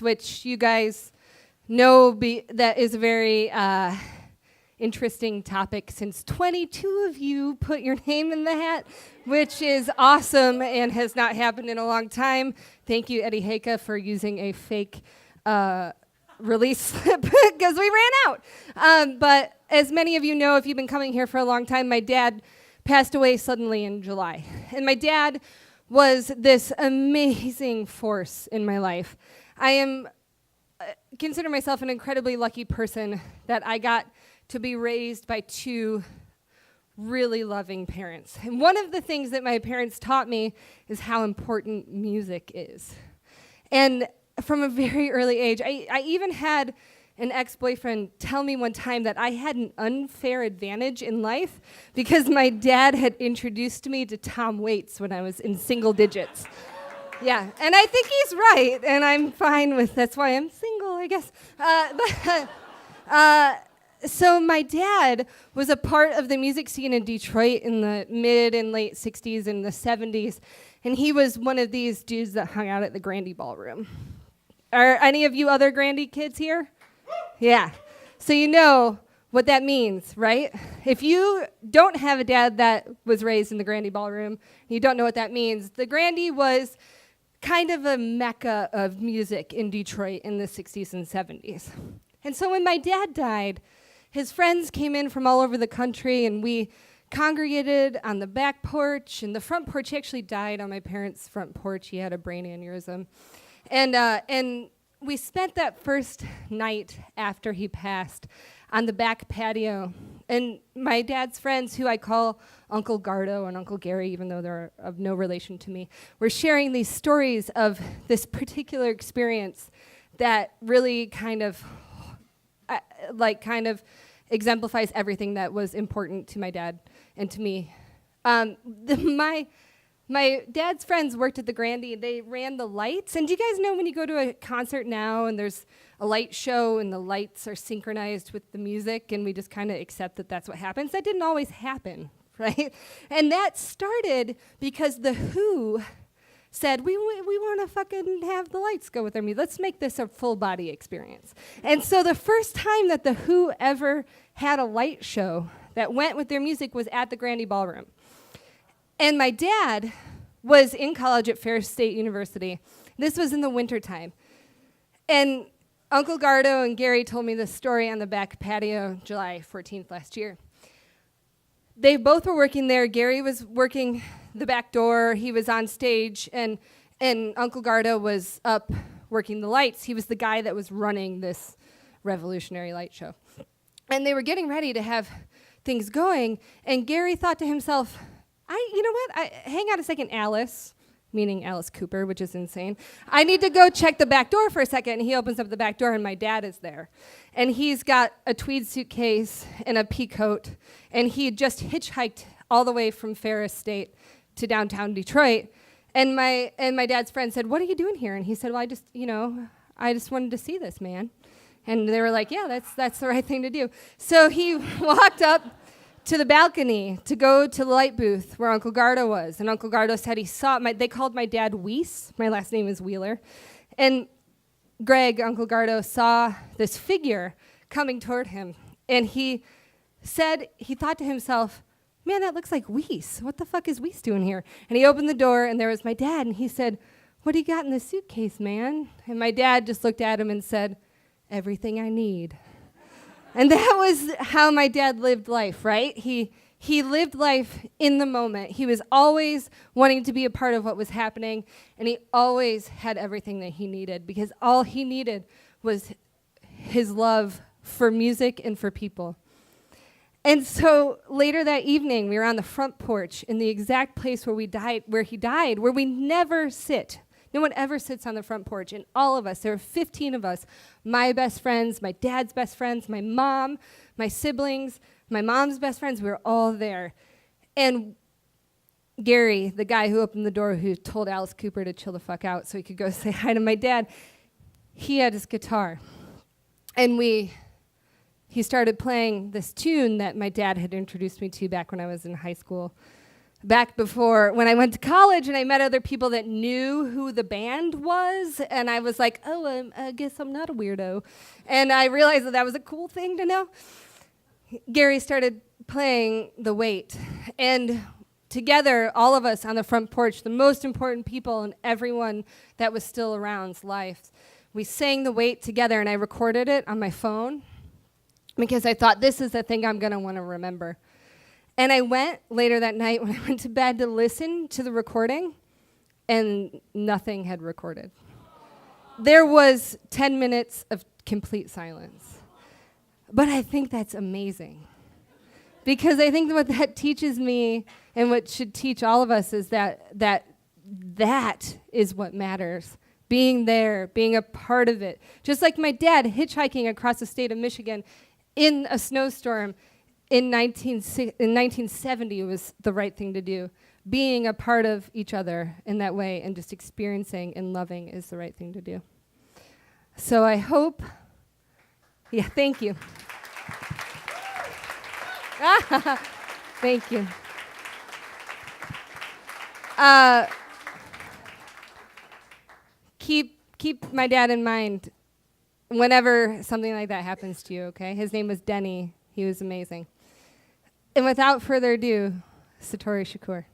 which you guys know that is a very interesting topic since 22 of you put your name in the hat, which is awesome and has not happened in a long time. Thank you, Eddie Haka, for using a fake release slip because we ran out. But as many of you know, if you've been coming here for a long time, my dad passed away suddenly in July. And my dad was this amazing force in my life. I consider myself an incredibly lucky person that I got to be raised by two really loving parents. And one of the things that my parents taught me is how important music is. And from a very early age, I even had an ex-boyfriend tell me one time that I had an unfair advantage in life because my dad had introduced me to Tom Waits when I was in single digits. Yeah, and I think he's right, and I'm fine with that's why I'm single, I guess. So my dad was a part of the music scene in Detroit in the mid and late 60s and the 70s, and he was one of these dudes that hung out at the Grande ballroom. Are any of you other Grande kids here? Yeah. So you know what that means, right? If you don't have a dad that was raised in the Grande ballroom, you don't know what that means. The Grande was kind of a mecca of music in Detroit in the 60s and 70s. And so when my dad died, his friends came in from all over the country, and we congregated on the back porch. And the front porch, he actually died on my parents' front porch. He had a brain aneurysm. And we spent that first night after he passed on the back patio. And my dad's friends, who I call Uncle Gardo and Uncle Gary, even though they're of no relation to me, were sharing these stories of this particular experience that really kind of exemplifies everything that was important to my dad and to me. My dad's friends worked at the Grande. They ran the lights. And do you guys know when you go to a concert now and there's a light show and the lights are synchronized with the music and we just kind of accept that that's what happens? That didn't always happen, right? And that started because The Who said, we want to fucking have the lights go with our music. Let's make this a full body experience. And so the first time that The Who ever had a light show that went with their music was at the Grande Ballroom. And my dad was in college at Ferris State University. This was in the wintertime. And Uncle Gardo and Gary told me this story on the back patio July 14th last year. They both were working there. Gary was working the back door. He was on stage, and Uncle Gardo was up working the lights. He was the guy that was running this revolutionary light show. And they were getting ready to have things going, and Gary thought to himself, you know what? Hang on a second, Alice, meaning Alice Cooper, which is insane. I need to go check the back door for a second. And he opens up the back door, and my dad is there. And he's got a tweed suitcase and a pea coat, and he had just hitchhiked all the way from Ferris State to downtown Detroit. And my dad's friend said, "What are you doing here?" And he said, "Well, I just wanted to see this, man." And they were like, "Yeah, that's the right thing to do." So he walked up to the balcony to go to the light booth where Uncle Gardo was. And Uncle Gardo said he saw they called my dad Weiss. My last name is Wheeler. And Greg, Uncle Gardo, saw this figure coming toward him. And he said, he thought to himself, "Man, that looks like Weiss. What the fuck is Weiss doing here?" And he opened the door, and there was my dad. And he said, "What do you got in the suitcase, man?" And my dad just looked at him and said, "Everything I need." And that was how my dad lived life, right? He lived life in the moment. He was always wanting to be a part of what was happening, and he always had everything that he needed because all he needed was his love for music and for people. And so later that evening, we were on the front porch in the exact place where he died, where we never sit. No one ever sits on the front porch, and all of us, there were 15 of us, my best friends, my dad's best friends, my mom, my siblings, my mom's best friends, we were all there. And Gary, the guy who opened the door, who told Alice Cooper to chill the fuck out so he could go say hi to my dad, he had his guitar. And he started playing this tune that my dad had introduced me to back when I was in high school, back before when I went to college and I met other people that knew who the band was, and I was like, oh, I guess I'm not a weirdo. And I realized that that was a cool thing to know. Gary started playing The Weight, and together, all of us on the front porch, the most important people and everyone that was still around's life, we sang The Weight together, and I recorded it on my phone because I thought, this is the thing I'm going to want to remember. And I went later that night when I went to bed to listen to the recording, and nothing had recorded. There was 10 minutes of complete silence. But I think that's amazing. Because I think what that teaches me, and what should teach all of us, is that is what matters. Being there, being a part of it. Just like my dad hitchhiking across the state of Michigan in a snowstorm in 1970 was the right thing to do. Being a part of each other in that way and just experiencing and loving is the right thing to do. So I hope, thank you. Thank you. Keep my dad in mind whenever something like that happens to you, okay? His name was Denny. He was amazing. And without further ado, Satori Shakur.